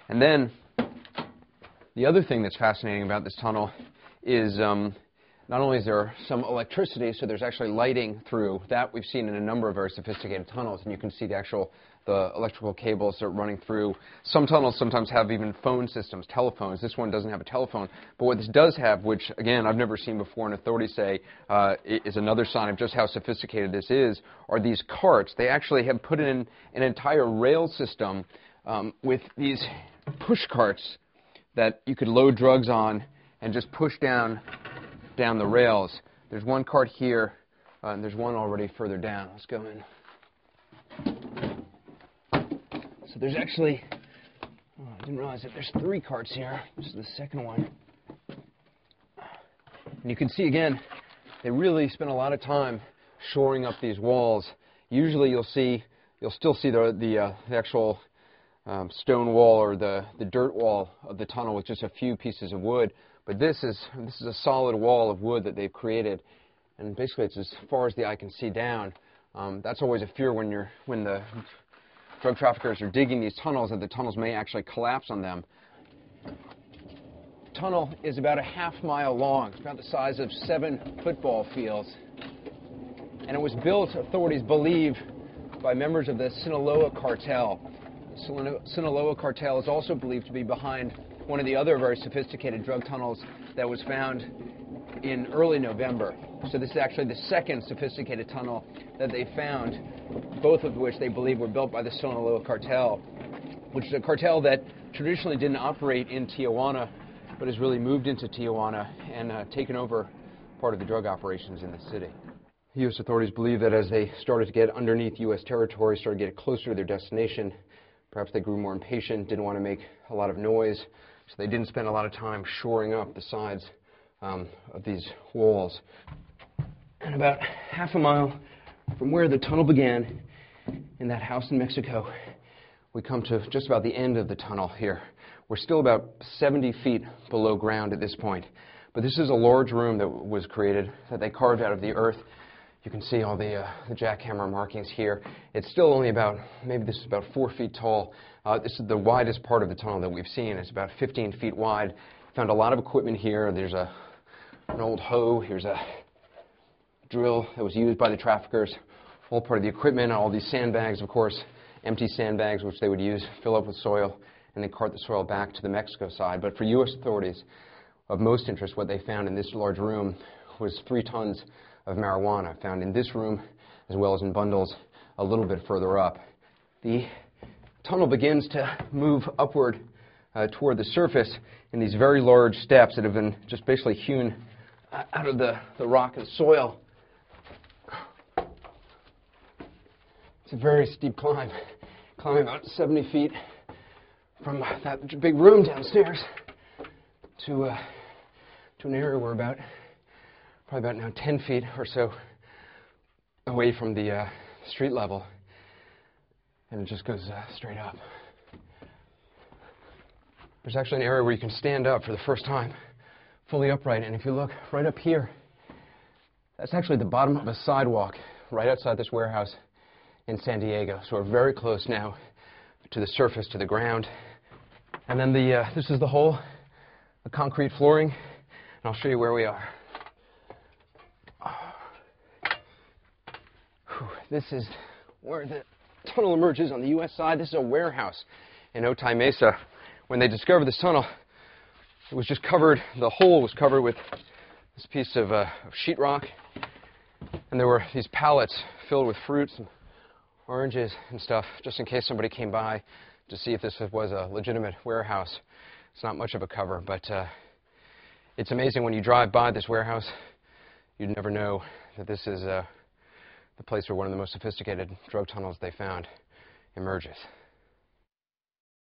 And then the other thing that's fascinating about this tunnel is not only is there some electricity, so there's actually lighting through. That we've seen in a number of very sophisticated tunnels, and you can see the electrical cables that are running through. Some tunnels sometimes have even phone systems, telephones. This one doesn't have a telephone. But what this does have, which, again, I've never seen before, and authorities say is another sign of just how sophisticated this is, are these carts. They actually have put in an entire rail system with these push carts that you could load drugs on and just push down the rails. There's one cart here, and there's one already further down. Let's go in. So there's actually, I didn't realize that there's 3 carts here. This is the second one. And you can see, again, they really spent a lot of time shoring up these walls. Usually you'll still see the actual stone wall or the dirt wall of the tunnel with just a few pieces of wood. But this is a solid wall of wood that they've created, and basically it's as far as the eye can see down. That's always a fear when the drug traffickers are digging these tunnels, that the tunnels may actually collapse on them. The tunnel is about a half-mile long. It's about the size of 7 football fields, and it was built, authorities believe, by members of the Sinaloa cartel. The Sinaloa cartel is also believed to be behind one of the other very sophisticated drug tunnels that was found in early November. So this is actually the second sophisticated tunnel that they found, both of which they believe were built by the Sinaloa cartel, which is a cartel that traditionally didn't operate in Tijuana, but has really moved into Tijuana and taken over part of the drug operations in the city. U.S. authorities believe that as they started to get underneath U.S. territory, started to get closer to their destination, perhaps they grew more impatient, didn't want to make a lot of noise, so they didn't spend a lot of time shoring up the sides of these walls. And about half a mile from where the tunnel began, in that house in Mexico, we come to just about the end of the tunnel here. We're still about 70 feet below ground at this point. But this is a large room that was created, that they carved out of the earth. You can see all the jackhammer markings here. It's still only about, maybe this is about 4 feet tall. This is the widest part of the tunnel that we've seen. It's about 15 feet wide. Found a lot of equipment here. There's an old hoe. Here's a drill that was used by the traffickers. All part of the equipment. All these sandbags, of course, empty sandbags, which they would use, fill up with soil, and then cart the soil back to the Mexico side. But for U.S. authorities, of most interest, what they found in this large room was 3 tons of marijuana found in this room, as well as in bundles a little bit further up. The tunnel begins to move upward toward the surface in these very large steps that have been just basically hewn out of the rock and soil. It's a very steep climb, climbing about 70 feet from that big room downstairs to an area where probably about now 10 feet or so away from the street level, and it just goes straight up. There's actually an area where you can stand up for the first time, fully upright, and if you look right up here, that's actually the bottom of a sidewalk right outside this warehouse in San Diego. So we're very close now to the surface, to the ground. And then this is the hole, the concrete flooring, and I'll show you where we are. This is where the tunnel emerges on the U.S. side. This is a warehouse in Otay Mesa. When they discovered this tunnel, it was just covered, the hole was covered with this piece of sheetrock, and there were these pallets filled with fruits and oranges and stuff, just in case somebody came by to see if this was a legitimate warehouse. It's not much of a cover, but it's amazing when you drive by this warehouse, you'd never know that this is the place where one of the most sophisticated drug tunnels they found emerges.